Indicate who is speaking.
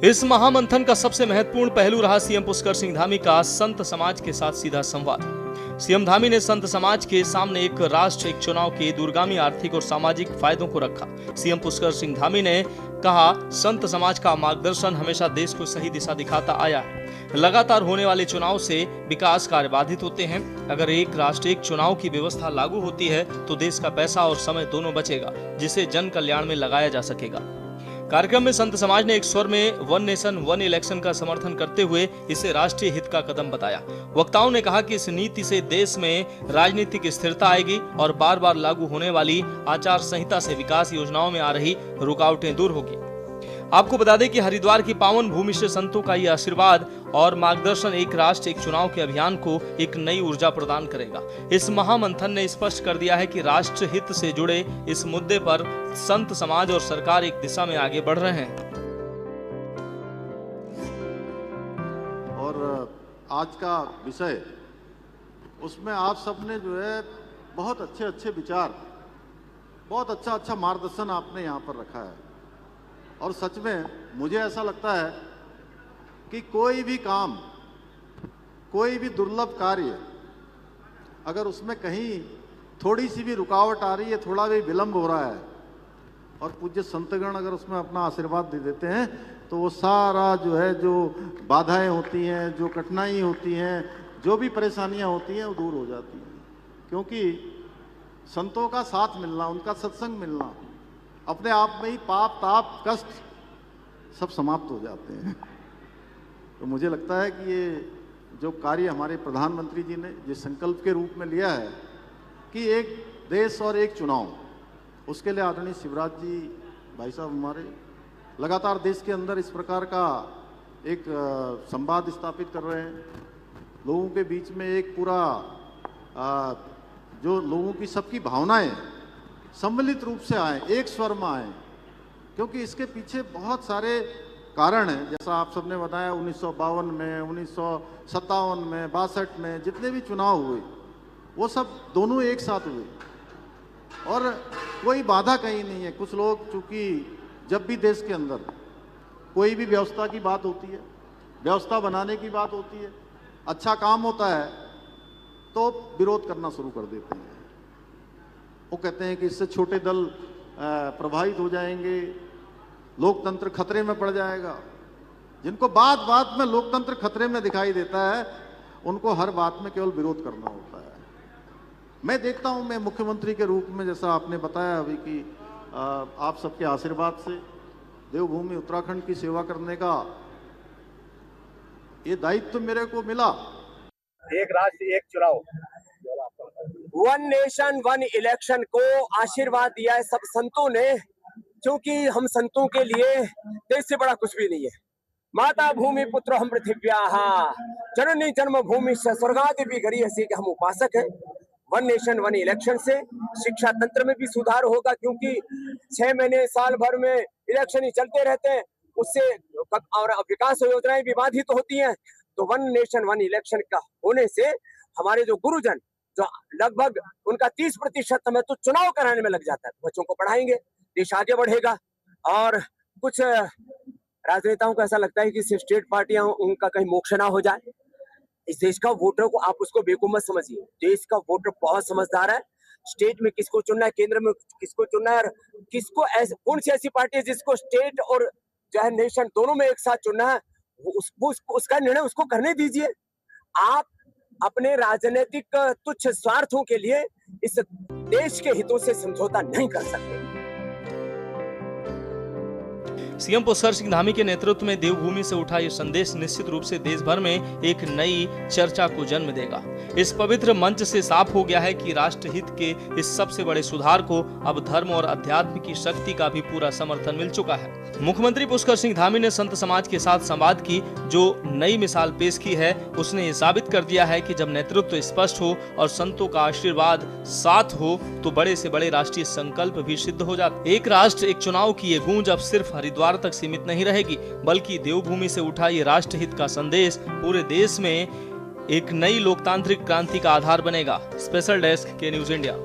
Speaker 1: इस महामंथन का सबसे महत्वपूर्ण पहलू रहा सीएम पुष्कर सिंह धामी का संत समाज के साथ सीधा संवाद। सीएम धामी ने संत समाज के सामने एक राष्ट्र एक चुनाव के दूरगामी आर्थिक और सामाजिक फायदों को रखा। सीएम पुष्कर सिंह धामी ने कहा, संत समाज का मार्गदर्शन हमेशा देश को सही दिशा दिखाता आया है। लगातार होने वाले चुनाव से विकास कार्य बाधित होते हैं। अगर एक राष्ट्र एक चुनाव की व्यवस्था लागू होती है तो देश का पैसा और समय दोनों बचेगा, जिसे जन कल्याण में लगाया जा सकेगा। कार्यक्रम में संत समाज ने एक स्वर में वन नेशन वन इलेक्शन का समर्थन करते हुए इसे राष्ट्रीय हित का कदम बताया। वक्ताओं ने कहा कि इस नीति से देश में राजनीतिक स्थिरता आएगी और बार बार लागू होने वाली आचार संहिता से विकास योजनाओं में आ रही रुकावटें दूर होगी। आपको बता दें कि हरिद्वार की पावन भूमि से संतों का ये आशीर्वाद और मार्गदर्शन एक राष्ट्र एक चुनाव के अभियान को एक नई ऊर्जा प्रदान करेगा। इस महामंथन ने स्पष्ट कर दिया है कि राष्ट्र हित से जुड़े इस मुद्दे पर संत समाज और सरकार एक दिशा में आगे बढ़ रहे हैं।
Speaker 2: और आज का विषय, उसमें आप सबने जो है बहुत अच्छे विचार, बहुत अच्छा मार्गदर्शन आपने यहाँ पर रखा है। और सच में मुझे ऐसा लगता है कि कोई भी काम, कोई भी दुर्लभ कार्य, अगर उसमें कहीं थोड़ी सी भी रुकावट आ रही है, थोड़ा भी विलंब हो रहा है और पूज्य संतगण अगर उसमें अपना आशीर्वाद दे देते हैं तो वो सारा जो है, जो बाधाएं होती हैं, जो कठिनाई होती हैं, जो भी परेशानियां होती हैं, वो दूर हो जाती हैं। क्योंकि संतों का साथ मिलना, उनका सत्संग मिलना, अपने आप में ही पाप ताप कष्ट सब समाप्त हो जाते हैं। तो मुझे लगता है कि ये जो कार्य हमारे प्रधानमंत्री जी ने जिस संकल्प के रूप में लिया है कि एक देश और एक चुनाव, उसके लिए आदरणीय शिवराज जी भाई साहब हमारे लगातार देश के अंदर इस प्रकार का एक संवाद स्थापित कर रहे हैं। लोगों के बीच में एक पूरा जो लोगों की सबकी भावनाएं सम्मिलित रूप से आए, एक स्वर में आए, क्योंकि इसके पीछे बहुत सारे कारण हैं। जैसा आप सबने बताया, 1952 में, 1957 में, 62 में जितने भी चुनाव हुए वो सब दोनों एक साथ हुए और कोई बाधा कहीं नहीं है। कुछ लोग, चूंकि जब भी देश के अंदर कोई भी व्यवस्था की बात होती है, व्यवस्था बनाने की बात होती है, अच्छा काम होता है तो विरोध करना शुरू कर देते हैं। वो कहते हैं कि इससे छोटे दल प्रभावित हो जाएंगे, लोकतंत्र खतरे में पड़ जाएगा। जिनको बात बात में लोकतंत्र खतरे में दिखाई देता है, उनको हर बात में केवल विरोध करना होता है। मैं देखता हूं, मैं मुख्यमंत्री के रूप में, जैसा आपने बताया अभी कि आप सबके आशीर्वाद से देवभूमि उत्तराखंड की सेवा करने का ये दायित्व मेरे को मिला।
Speaker 3: एक राष्ट्र एक चुनाव, वन नेशन वन इलेक्शन को आशीर्वाद दिया है सब संतों ने, क्योंकि हम संतों के लिए देश से बड़ा कुछ भी नहीं है। माता भूमि पुत्र हम पृथिव्याः, जननी जन्म भूमि से स्वर्गादि गरीयसी के हम उपासक हैं। वन नेशन वन इलेक्शन से शिक्षा तंत्र में भी सुधार होगा, क्योंकि 6 महीने साल भर में इलेक्शन ही चलते रहते हैं, उससे और विकास योजनाएं भी बाधित होती हैं। तो वन नेशन वन इलेक्शन का होने से हमारे जो गुरुजन, जो लगभग उनका 30% समय तो चुनाव कराने में लग जाता है, बच्चों को पढ़ाएंगे, देश आगे बढ़ेगा। और कुछ राजनेताओं को ऐसा लगता है कि स्टेट पार्टियां उनका कहीं मोक्ष ना हो जाए। इस देश का वोटर को आप उसको बेवकूफ मत समझिए। देश का वोटर बहुत समझदार है। स्टेट में किसको चुनना है, केंद्र में किसको चुनना है, और किसको ऐसे कौन सी ऐसी पार्टी है जिसको स्टेट और जो है नेशन दोनों में एक साथ चुनना है, उसका निर्णय उसको करने दीजिए। आप अपने राजनीतिक तुच्छ स्वार्थों के लिए इस देश के हितों से समझौता नहीं कर सकते।
Speaker 1: सीएम पुष्कर सिंह धामी के नेतृत्व में देवभूमि से उठा ये संदेश निश्चित रूप से देश भर में एक नई चर्चा को जन्म देगा। इस पवित्र मंच से साफ हो गया है कि राष्ट्रहित के इस सबसे बड़े सुधार को अब धर्म और अध्यात्म की शक्ति का भी पूरा समर्थन मिल चुका है। मुख्यमंत्री पुष्कर सिंह धामी ने संत समाज के साथ संवाद की जो नई मिसाल पेश की है, उसने ये साबित कर दिया है कि जब नेतृत्व स्पष्ट हो और संतों का आशीर्वाद साथ हो तो बड़े से बड़े राष्ट्रीय संकल्प भी सिद्ध हो जाते। एक राष्ट्र एक चुनाव की ये गूंज अब सिर्फ हरिद्वार तक सीमित नहीं रहेगी, बल्कि देवभूमि से उठा ये राष्ट्रहित का संदेश पूरे देश में एक नई लोकतांत्रिक क्रांति का आधार बनेगा। स्पेशल डेस्क के न्यूज इंडिया।